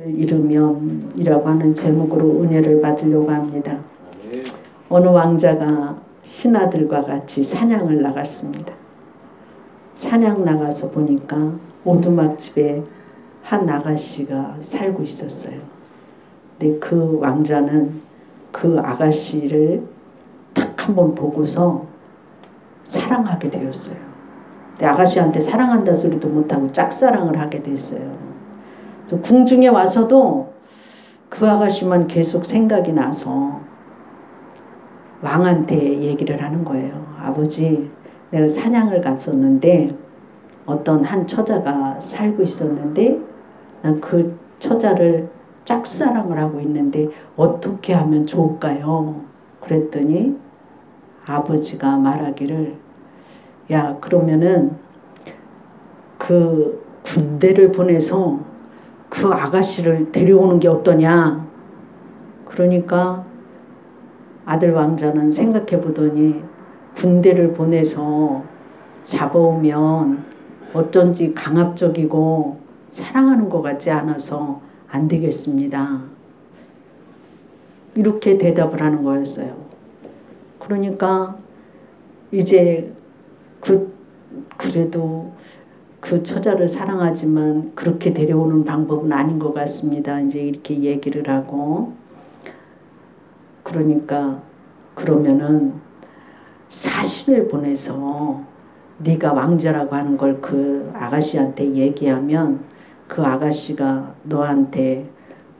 이르면이라고 하는 제목으로 은혜를 받으려고 합니다. 어느 왕자가 신하들과 같이 사냥을 나갔습니다. 사냥 나가서 보니까 오두막집에 한 아가씨가 살고 있었어요. 근데 그 왕자는 그 아가씨를 딱 한번 보고서 사랑하게 되었어요. 근데 아가씨한테 사랑한다 소리도 못하고 짝사랑을 하게 됐어요. 궁중에 와서도 그 아가씨만 계속 생각이 나서 왕한테 얘기를 하는 거예요. 아버지, 내가 사냥을 갔었는데 어떤 한 처자가 살고 있었는데 난 그 처자를 짝사랑을 하고 있는데 어떻게 하면 좋을까요? 그랬더니 아버지가 말하기를, 야, 그러면은 그 군대를 보내서 그 아가씨를 데려오는 게 어떠냐. 그러니까 아들 왕자는 생각해 보더니 군대를 보내서 잡아오면 어쩐지 강압적이고 사랑하는 것 같지 않아서 안 되겠습니다. 이렇게 대답을 하는 거였어요. 그러니까 이제 그래도 그 처자를 사랑하지만 그렇게 데려오는 방법은 아닌 것 같습니다. 이제 이렇게 얘기를 하고, 그러니까 그러면은 사신을 보내서 네가 왕자라고 하는 걸 그 아가씨한테 얘기하면 그 아가씨가 너한테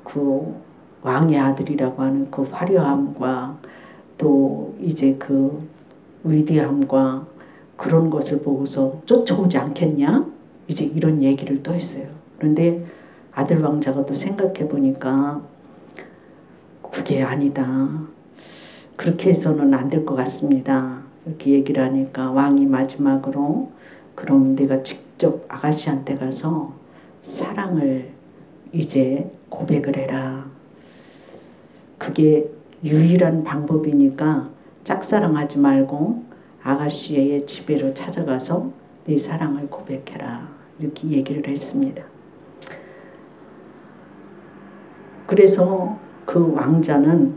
그 왕의 아들이라고 하는 그 화려함과 또 이제 그 위대함과 그런 것을 보고서 쫓아오지 않겠냐? 이제 이런 얘기를 또 했어요. 그런데 아들 왕자가 또 생각해 보니까 그게 아니다. 그렇게 해서는 안 될 것 같습니다. 이렇게 얘기를 하니까 왕이 마지막으로 그럼 내가 직접 아가씨한테 가서 사랑을 이제 고백을 해라. 그게 유일한 방법이니까 짝사랑하지 말고 아가씨의 집에로 찾아가서 네 사랑을 고백해라. 이렇게 얘기를 했습니다. 그래서 그 왕자는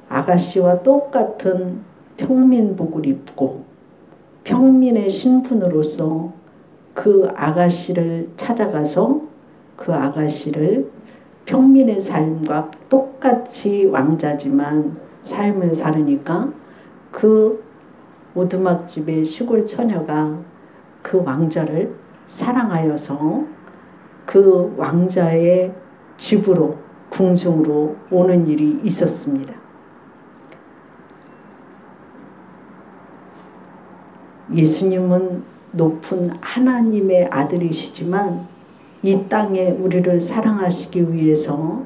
아가씨와 똑같은 평민복을 입고 평민의 신분으로서 그 아가씨를 찾아가서 그 아가씨를 평민의 삶과 똑같이 왕자지만 삶을 살으니까 그 오두막집의 시골 처녀가 그 왕자를 사랑하여서 그 왕자의 집으로 궁중으로 오는 일이 있었습니다. 예수님은 높은 하나님의 아들이시지만 이 땅에 우리를 사랑하시기 위해서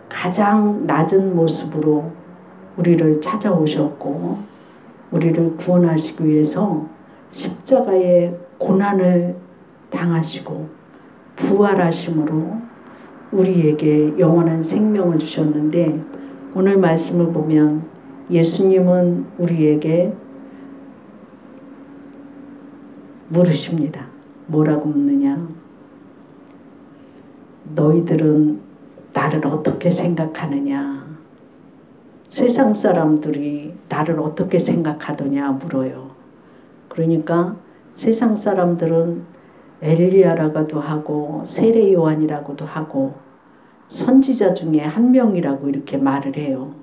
가장 낮은 모습으로 우리를 찾아오셨고 우리를 구원하시기 위해서 십자가의 고난을 당하시고 부활하심으로 우리에게 영원한 생명을 주셨는데 오늘 말씀을 보면 예수님은 우리에게 물으십니다. 뭐라고 묻느냐? 너희들은 나를 어떻게 생각하느냐? 세상 사람들이 나를 어떻게 생각하더냐 물어요. 그러니까 세상 사람들은 엘리야라고도 하고 세례 요한이라고도 하고 선지자 중에 한 명이라고 이렇게 말을 해요.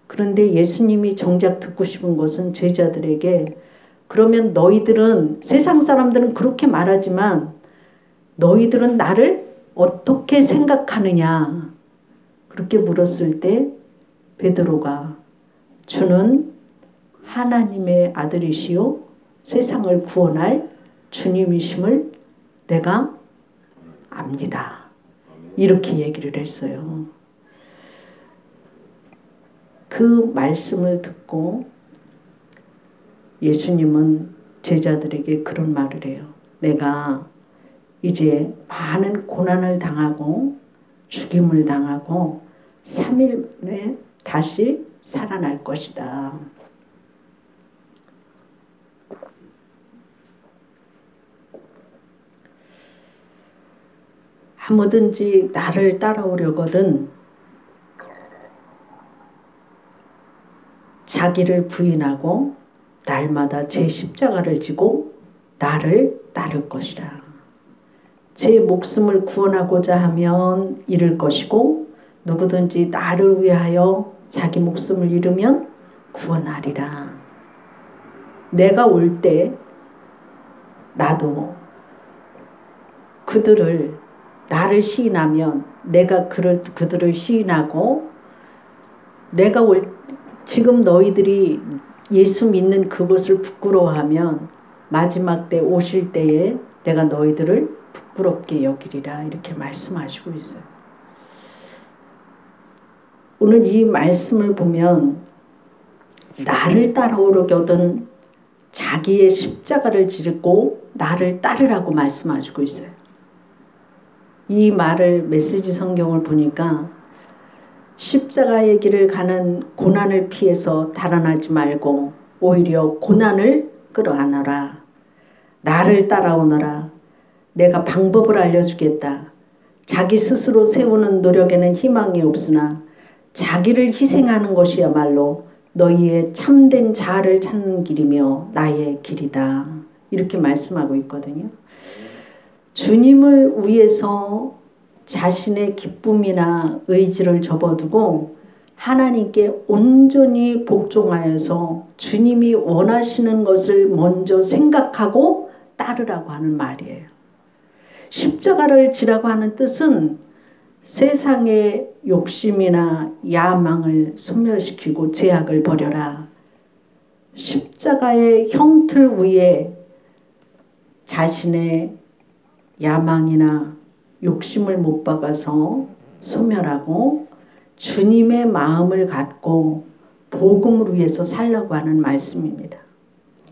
그런데 예수님이 정작 듣고 싶은 것은 제자들에게 그러면 너희들은 세상 사람들은 그렇게 말하지만 너희들은 나를 어떻게 생각하느냐 그렇게 물었을 때 베드로가 주는 하나님의 아들이시요 세상을 구원할 주님이심을 내가 압니다. 이렇게 얘기를 했어요. 그 말씀을 듣고 예수님은 제자들에게 그런 말을 해요. 내가 이제 많은 고난을 당하고 죽임을 당하고 3일 만에 다시 살아날 것이다. 뭐든지 나를 따라오려거든 자기를 부인하고 날마다 제 십자가를 지고 나를 따를 것이라. 제 목숨을 구원하고자 하면 잃을 것이고 누구든지 나를 위하여 자기 목숨을 잃으면 구원하리라. 내가 올 때 나도 그들을 나를 시인하면 내가 그들을 시인하고 내가 지금 너희들이 예수 믿는 그것을 부끄러워하면 마지막 때 오실 때에 내가 너희들을 부끄럽게 여기리라 이렇게 말씀하시고 있어요. 오늘 이 말씀을 보면 나를 따라오려거든 자기의 십자가를 지고 나를 따르라고 말씀하시고 있어요. 이 말을 메시지 성경을 보니까 십자가의 길을 가는 고난을 피해서 달아나지 말고 오히려 고난을 끌어안아라. 나를 따라오너라. 내가 방법을 알려주겠다. 자기 스스로 세우는 노력에는 희망이 없으나 자기를 희생하는 것이야말로 너희의 참된 자아를 찾는 길이며 나의 길이다. 이렇게 말씀하고 있거든요. 주님을 위해서 자신의 기쁨이나 의지를 접어두고 하나님께 온전히 복종하여서 주님이 원하시는 것을 먼저 생각하고 따르라고 하는 말이에요. 십자가를 지라고 하는 뜻은 세상의 욕심이나 야망을 소멸시키고 제약을 버려라. 십자가의 형틀 위에 자신의 야망이나 욕심을 못 박아서 소멸하고 주님의 마음을 갖고 복음을 위해서 살려고 하는 말씀입니다.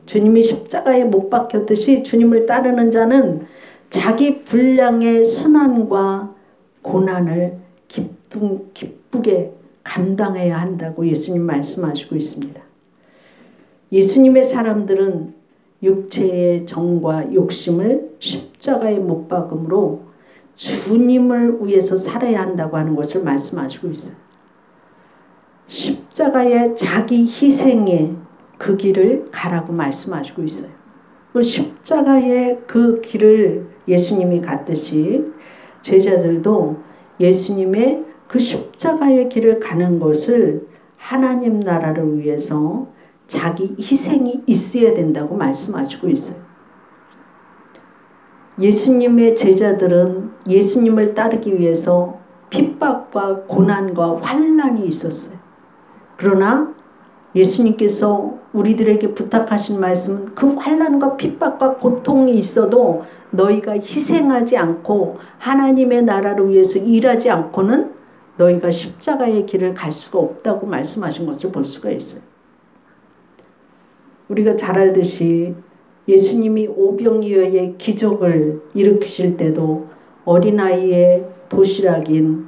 주님이 십자가에 못 박혔듯이 주님을 따르는 자는 자기 분량의 순환과 고난을 기쁘게 감당해야 한다고 예수님 말씀하시고 있습니다. 예수님의 사람들은 육체의 정과 욕심을 십자가에 못 박음으로 주님을 위해서 살아야 한다고 하는 것을 말씀하시고 있어요. 십자가의 자기 희생의 그 길을 가라고 말씀하시고 있어요. 그 십자가의 그 길을 예수님이 갔듯이 제자들도 예수님의 그 십자가의 길을 가는 것을 하나님 나라를 위해서 자기 희생이 있어야 된다고 말씀하시고 있어요. 예수님의 제자들은 예수님을 따르기 위해서 핍박과 고난과 환난이 있었어요. 그러나 예수님께서 우리들에게 부탁하신 말씀은 그 환난과 핍박과 고통이 있어도 너희가 희생하지 않고 하나님의 나라를 위해서 일하지 않고는 너희가 십자가의 길을 갈 수가 없다고 말씀하신 것을 볼 수가 있어요. 우리가 잘 알듯이 예수님이 오병이어의 기적을 일으키실 때도 어린아이의 도시락인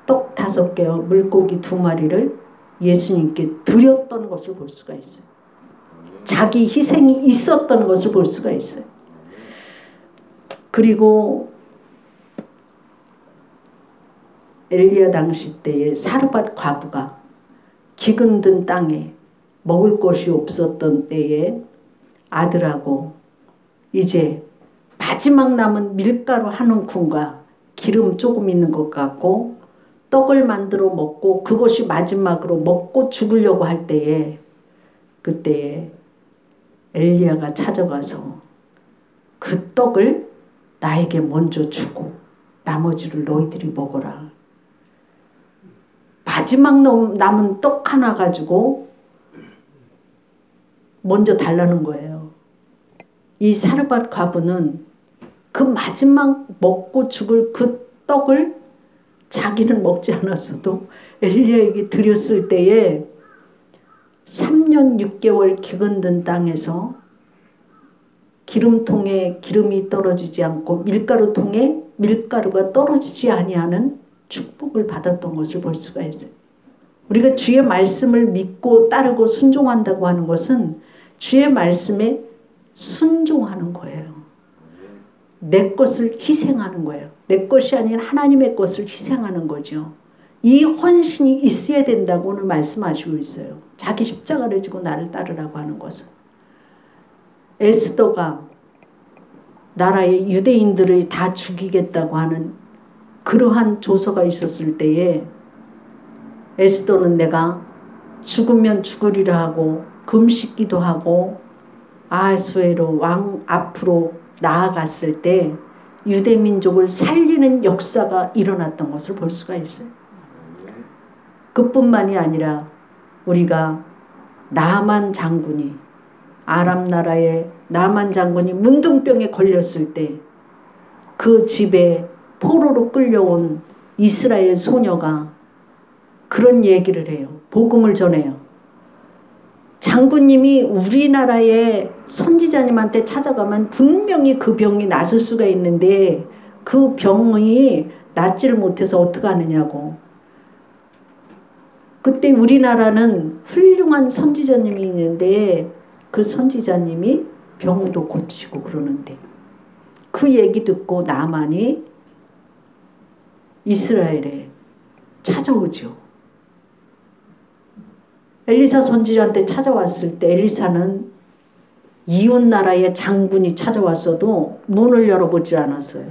떡 5개와 물고기 2마리를 예수님께 드렸던 것을 볼 수가 있어요. 자기 희생이 있었던 것을 볼 수가 있어요. 그리고 엘리야 당시 때에 사르밧 과부가 기근든 땅에 먹을 것이 없었던 때에 아들하고 이제 마지막 남은 밀가루 한 움큼과 기름 조금 있는 것 같고 떡을 만들어 먹고 그것이 마지막으로 먹고 죽으려고 할 때에 그때에 엘리야가 찾아가서 그 떡을 나에게 먼저 주고 나머지를 너희들이 먹어라. 마지막 남은 떡 하나 가지고 먼저 달라는 거예요. 이 사르밧 과부는 그 마지막 먹고 죽을 그 떡을 자기는 먹지 않았어도 엘리야에게 드렸을 때에 3년 6개월 기근든 땅에서 기름통에 기름이 떨어지지 않고 밀가루통에 밀가루가 떨어지지 아니하는 축복을 받았던 것을 볼 수가 있어요. 우리가 주의 말씀을 믿고 따르고 순종한다고 하는 것은 주의 말씀에 순종하는 거예요. 내 것을 희생하는 거예요. 내 것이 아닌 하나님의 것을 희생하는 거죠. 이 헌신이 있어야 된다고 오늘 말씀하시고 있어요. 자기 십자가를 지고 나를 따르라고 하는 것은. 에스더가 나라의 유대인들을 다 죽이겠다고 하는 그러한 조서가 있었을 때에 에스더는 내가 죽으면 죽으리라 하고 금식기도 하고 아하수에로 왕 앞으로 나아갔을 때 유대민족을 살리는 역사가 일어났던 것을 볼 수가 있어요. 그뿐만이 아니라 우리가 나만 장군이 아람 나라의 나만 장군이 문둥병에 걸렸을 때 그 집에 포로로 끌려온 이스라엘 소녀가 그런 얘기를 해요. 복음을 전해요. 장군님이 우리나라의 선지자님한테 찾아가면 분명히 그 병이 낫을 수가 있는데 그 병이 낫지를 못해서 어떡하느냐고. 그때 우리나라는 훌륭한 선지자님이 있는데 그 선지자님이 병도 고치고 그러는데 그 얘기 듣고 나만이 이스라엘에 찾아오죠. 엘리사 선지자한테 찾아왔을 때 엘리사는 이웃 나라의 장군이 찾아왔어도 문을 열어보지 않았어요.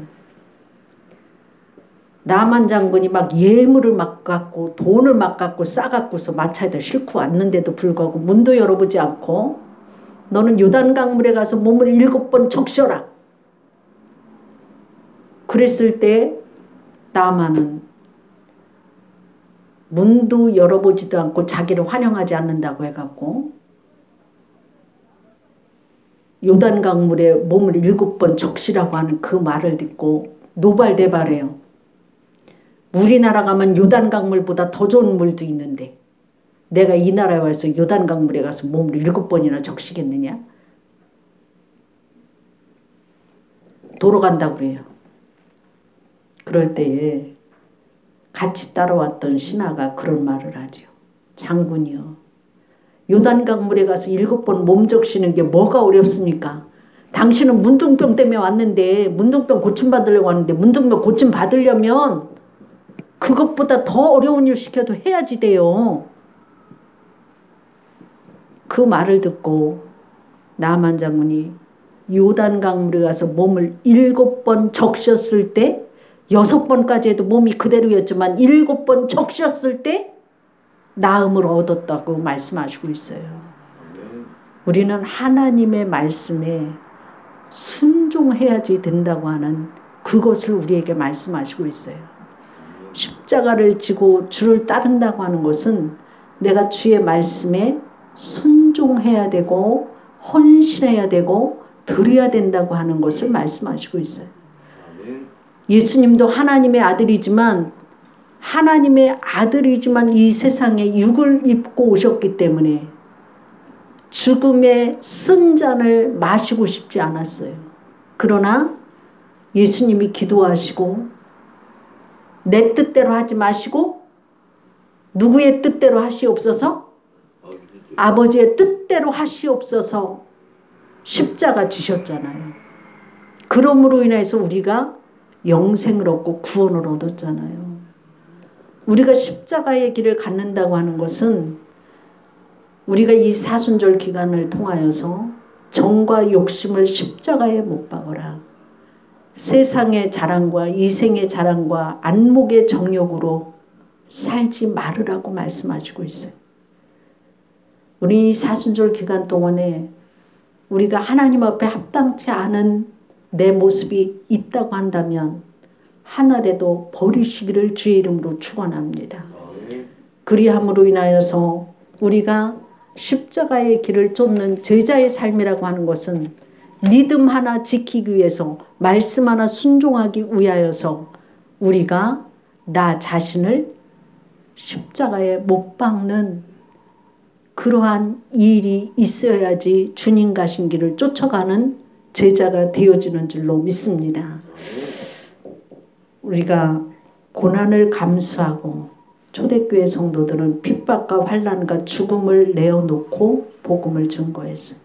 나만 장군이 막 예물을 막 갖고 돈을 막 갖고 싸갖고서 마차에다 싣고 왔는데도 불구하고 문도 열어보지 않고 너는 요단 강물에 가서 몸을 7번 적셔라. 그랬을 때 나만은 문도 열어보지도 않고 자기를 환영하지 않는다고 해갖고 요단 강물에 몸을 7번 적시라고 하는 그 말을 듣고 노발대발해요. 우리나라 가면 요단 강물보다 더 좋은 물도 있는데 내가 이 나라에 와서 요단 강물에 가서 몸을 7번이나 적시겠느냐? 돌아간다고 그래요. 그럴 때에 같이 따라왔던 신하가 그런 말을 하죠. 장군이요. 요단 강물에 가서 7번 몸 적시는 게 뭐가 어렵습니까? 당신은 문둥병 때문에 왔는데 문둥병 고침받으려고 하는데 문둥병 고침받으려면 그것보다 더 어려운 일 시켜도 해야지 돼요. 그 말을 듣고 나만 장군이 요단 강물에 가서 몸을 7번 적셨을 때 6번까지 해도 몸이 그대로였지만 7번 적셨을 때 나음을 얻었다고 말씀하시고 있어요. 우리는 하나님의 말씀에 순종해야지 된다고 하는 그것을 우리에게 말씀하시고 있어요. 십자가를 지고 주를 따른다고 하는 것은 내가 주의 말씀에 순종해야 되고 헌신해야 되고 드려야 된다고 하는 것을 말씀하시고 있어요. 예수님도 하나님의 아들이지만 이 세상에 육을 입고 오셨기 때문에 죽음의 쓴 잔을 마시고 싶지 않았어요. 그러나 예수님이 기도하시고 내 뜻대로 하지 마시고 누구의 뜻대로 하시옵소서? 아버지의 뜻대로 하시옵소서 십자가 지셨잖아요. 그러므로 인해서 우리가 영생을 얻고 구원을 얻었잖아요. 우리가 십자가의 길을 갖는다고 하는 것은 우리가 이 사순절 기간을 통하여서 정과 욕심을 십자가에 못 박아라. 세상의 자랑과 이생의 자랑과 안목의 정욕으로 살지 말으라고 말씀하시고 있어요. 우리 이 사순절 기간 동안에 우리가 하나님 앞에 합당치 않은 내 모습이 있다고 한다면 하늘에도 버리시기를 주의 이름으로 축원합니다. 그리함으로 인하여서 우리가 십자가의 길을 쫓는 제자의 삶이라고 하는 것은 믿음 하나 지키기 위해서 말씀 하나 순종하기 위하여서 우리가 나 자신을 십자가에 못 박는 그러한 일이 있어야지 주님 가신 길을 쫓아가는 제자가 되어지는 줄로 믿습니다. 우리가 고난을 감수하고 초대교회 성도들은 핍박과 환난과 죽음을 내어놓고 복음을 증거했어요.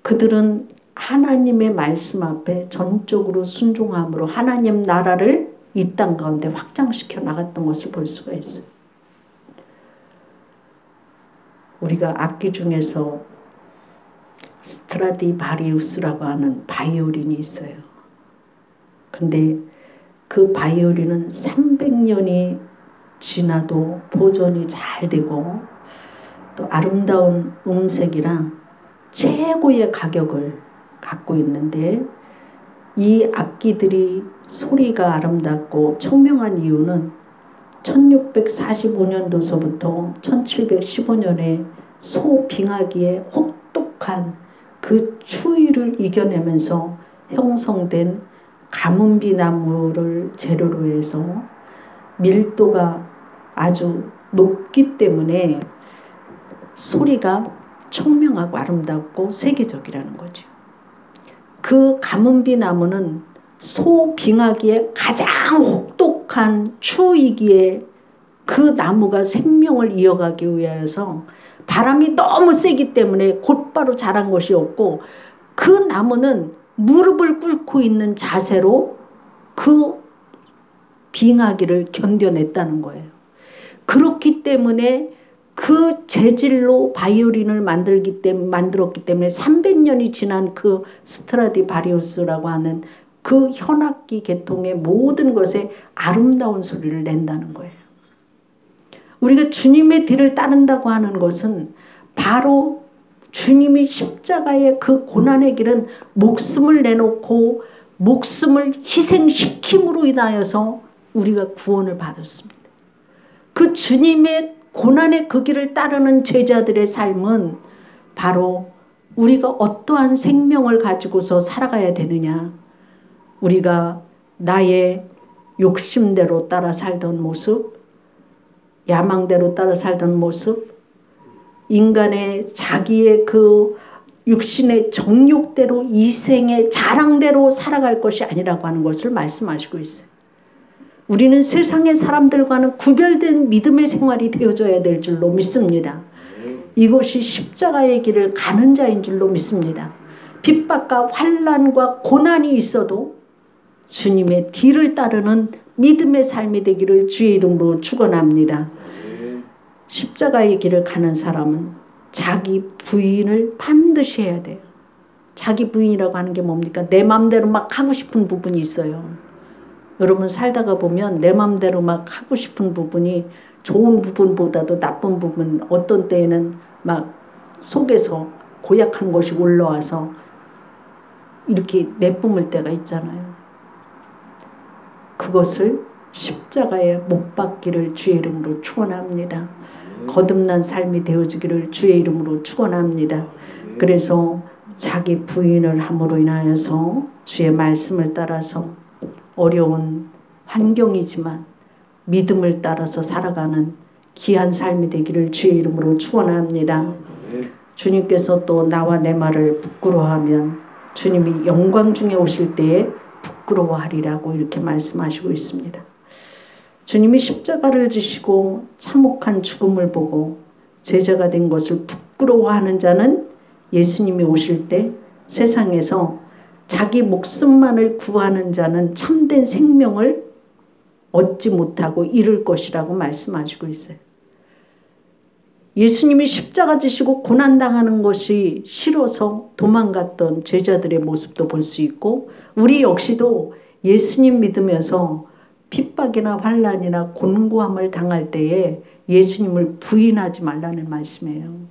그들은 하나님의 말씀 앞에 전적으로 순종함으로 하나님 나라를 이 땅 가운데 확장시켜 나갔던 것을 볼 수가 있어요. 우리가 악기 중에서 스트라디바리우스라고 하는 바이올린이 있어요. 근데 그 바이올린은 300년이 지나도 보존이 잘 되고 또 아름다운 음색이랑 최고의 가격을 갖고 있는데, 이 악기들이 소리가 아름답고 청명한 이유는 1645년도서부터 1715년에 소빙하기에 혹독한 그 추위를 이겨내면서 형성된 가문비 나무를 재료로 해서 밀도가 아주 높기 때문에 소리가 청명하고 아름답고 세계적이라는 거죠. 그 가문비 나무는 소빙하기에 가장 혹독한 추위기에 그 나무가 생명을 이어가기 위해서 바람이 너무 세기 때문에 곧바로 자란 것이 없고, 그 나무는 무릎을 꿇고 있는 자세로 그 빙하기를 견뎌냈다는 거예요. 그렇기 때문에 그 재질로 바이올린을 만들었기 때문에 300년이 지난 그 스트라디바리우스라고 하는 그 현악기 계통의 모든 것에 아름다운 소리를 낸다는 거예요. 우리가 주님의 뒤를 따른다고 하는 것은 바로 주님이 십자가의 그 고난의 길은 목숨을 내놓고 목숨을 희생시킴으로 인하여서 우리가 구원을 받았습니다. 그 주님의 고난의 그 길을 따르는 제자들의 삶은 바로 우리가 어떠한 생명을 가지고서 살아가야 되느냐, 우리가 나의 욕심대로 따라 살던 모습, 야망대로 따라 살던 모습, 인간의 자기의 그 육신의 정욕대로 이생의 자랑대로 살아갈 것이 아니라고 하는 것을 말씀하시고 있어요. 우리는 세상의 사람들과는 구별된 믿음의 생활이 되어져야 될 줄로 믿습니다. 이것이 십자가의 길을 가는 자인 줄로 믿습니다. 핍박과 환난과 고난이 있어도 주님의 뒤를 따르는 믿음의 삶이 되기를 주의 이름으로 축원합니다. 십자가의 길을 가는 사람은 자기 부인을 반드시 해야 돼요. 자기 부인이라고 하는 게 뭡니까? 내 맘대로 막 하고 싶은 부분이 있어요. 여러분 살다가 보면 내 맘대로 막 하고 싶은 부분이 좋은 부분보다도 나쁜 부분, 어떤 때에는 막 속에서 고약한 것이 올라와서 이렇게 내뿜을 때가 있잖아요. 그것을 십자가에 못 박기를 주의 이름으로 축원합니다. 거듭난 삶이 되어지기를 주의 이름으로 축원합니다. 그래서 자기 부인을 함으로 인하여서 주의 말씀을 따라서 어려운 환경이지만 믿음을 따라서 살아가는 귀한 삶이 되기를 주의 이름으로 축원합니다. 주님께서 또 나와 내 말을 부끄러워하면 주님이 영광 중에 오실 때에 부끄러워하리라고 이렇게 말씀하시고 있습니다. 주님이 십자가를 지시고 참혹한 죽음을 보고 제자가 된 것을 부끄러워하는 자는 예수님이 오실 때 세상에서 자기 목숨만을 구하는 자는 참된 생명을 얻지 못하고 잃을 것이라고 말씀하시고 있어요. 예수님이 십자가 지시고 고난당하는 것이 싫어서 도망갔던 제자들의 모습도 볼 수 있고, 우리 역시도 예수님 믿으면서 핍박이나 환난이나 곤고함을 당할 때에 예수님을 부인하지 말라는 말씀이에요.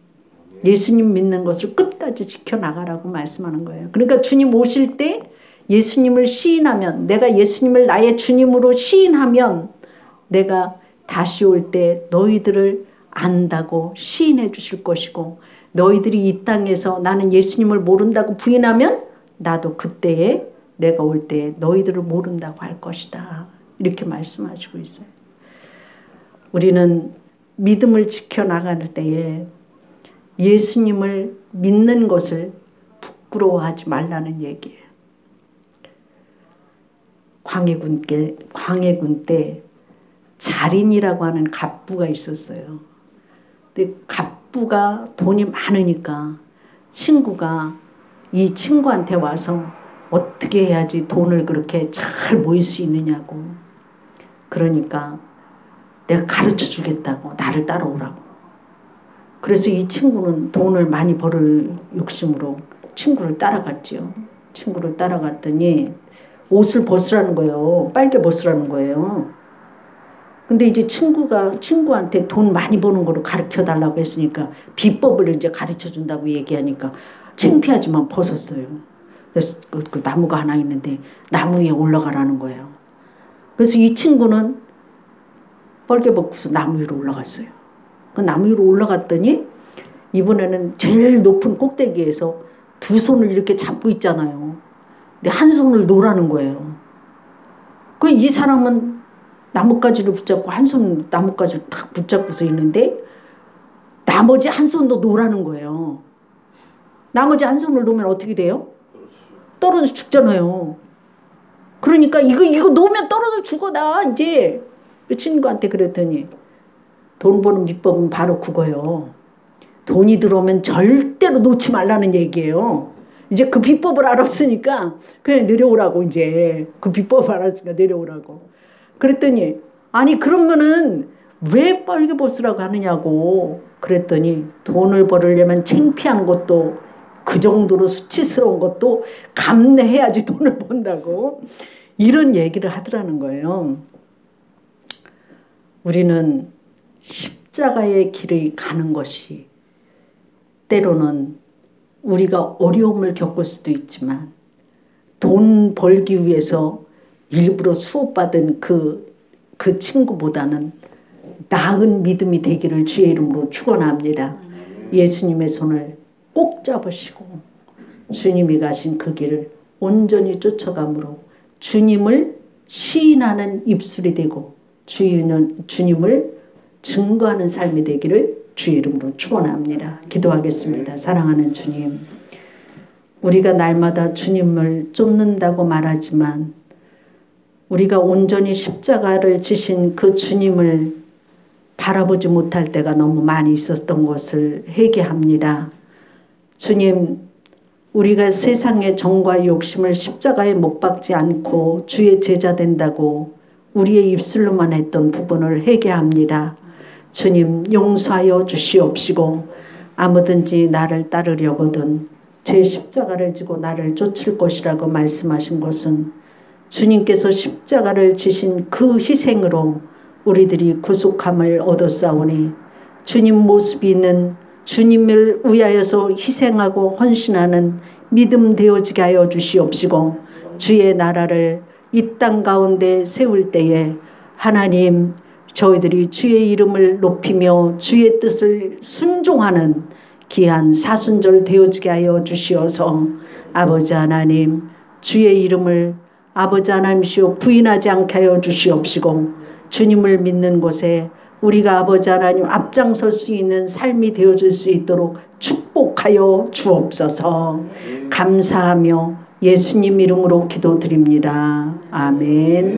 예수님 믿는 것을 끝까지 지켜나가라고 말씀하는 거예요. 그러니까 주님 오실 때 예수님을 시인하면, 내가 예수님을 나의 주님으로 시인하면 내가 다시 올 때 너희들을 안다고 시인해 주실 것이고, 너희들이 이 땅에서 나는 예수님을 모른다고 부인하면 나도 그때에 내가 올 때 너희들을 모른다고 할 것이다. 이렇게 말씀하시고 있어요. 우리는 믿음을 지켜나가는 때에 예수님을 믿는 것을 부끄러워하지 말라는 얘기예요. 광해군 때 자린이라고 하는 갑부가 있었어요. 근데 갑부가 돈이 많으니까 친구가 이 친구한테 와서 어떻게 해야지 돈을 그렇게 잘 모일 수 있느냐고. 그러니까 내가 가르쳐 주겠다고, 나를 따라오라고. 그래서 이 친구는 돈을 많이 벌을 욕심으로 친구를 따라갔지요. 친구를 따라갔더니 옷을 벗으라는 거예요. 빨개 벗으라는 거예요. 근데 이제 친구한테 돈 많이 버는 거를 가르쳐 달라고 했으니까 비법을 이제 가르쳐 준다고 얘기하니까 창피하지만 벗었어요. 그래서 그 나무가 하나 있는데 나무 위에 올라가라는 거예요. 그래서 이 친구는 빨개 벗고서 나무 위로 올라갔어요. 그 나무 위로 올라갔더니 이번에는 제일 높은 꼭대기에서 두 손을 이렇게 잡고 있잖아요. 근데 한 손을 놓으라는 거예요. 그 이 사람은 나뭇가지를 붙잡고 한 손 나뭇가지를 탁 붙잡고서 있는데 나머지 한 손도 놓으라는 거예요. 나머지 한 손을 놓으면 어떻게 돼요? 떨어져 죽잖아요. 그러니까 이거 놓으면 떨어져 죽어 나 이제. 그 친구한테 그랬더니 돈 버는 비법은 바로 그거예요. 돈이 들어오면 절대로 놓지 말라는 얘기예요. 이제 그 비법을 알았으니까 그냥 내려오라고. 이제 그 비법을 알았으니까 내려오라고. 그랬더니 아니 그러면은 왜 빨개 벗으라고 하느냐고. 그랬더니 돈을 벌으려면 창피한 것도 그 정도로 수치스러운 것도 감내해야지 돈을 번다고. 이런 얘기를 하더라는 거예요. 우리는 십자가의 길을 가는 것이 때로는 우리가 어려움을 겪을 수도 있지만 돈 벌기 위해서 일부러 수업받은 그 친구보다는 나은 믿음이 되기를 주의 이름으로 축원합니다. 예수님의 손을 꼭 잡으시고 주님이 가신 그 길을 온전히 쫓아감으로 주님을 시인하는 입술이 되고 주님을 증거하는 삶이 되기를 주의 이름으로 축원합니다. 기도하겠습니다. 사랑하는 주님, 우리가 날마다 주님을 쫓는다고 말하지만 우리가 온전히 십자가를 지신 그 주님을 바라보지 못할 때가 너무 많이 있었던 것을 회개합니다. 주님, 우리가 세상의 정과 욕심을 십자가에 못 박지 않고 주의 제자 된다고 우리의 입술로만 했던 부분을 회개합니다. 주님, 용서하여 주시옵시고 아무든지 나를 따르려거든 제 십자가를 지고 나를 쫓을 것이라고 말씀하신 것은 주님께서 십자가를 지신 그 희생으로 우리들이 구속함을 얻었사오니 주님 모습이 있는 주님을 위하여서 희생하고 헌신하는 믿음 되어지게 하여 주시옵시고 주의 나라를 이 땅 가운데 세울 때에 하나님 저희들이 주의 이름을 높이며 주의 뜻을 순종하는 귀한 사순절 되어지게 하여 주시어서 아버지 하나님 주의 이름을 아버지 하나님이시여 부인하지 않게 하여 주시옵시고 주님을 믿는 곳에 우리가 아버지 하나님 앞장설 수 있는 삶이 되어질 수 있도록 축복하여 주옵소서. 감사하며 예수님 이름으로 기도드립니다. 아멘.